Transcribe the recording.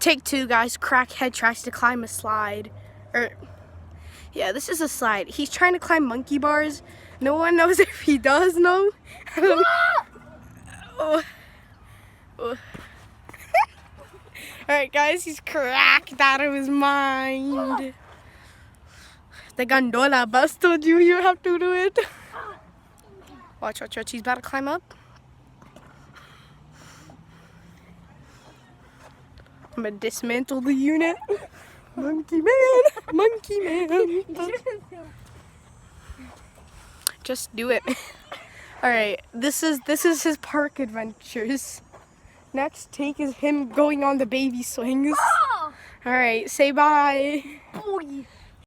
Take two, guys. Crackhead tries to climb a slide. Yeah, this is a slide. He's trying to climb monkey bars. No one knows if he does know. Oh. Alright, guys, he's cracked out of his mind. The gondola bus told you have to do it. Watch. He's about to climb up. I'm gonna dismantle the unit. Monkey man. Just do it. Alright, this is his park adventures. Next take is him going on the baby swings. Alright, say bye. Boy.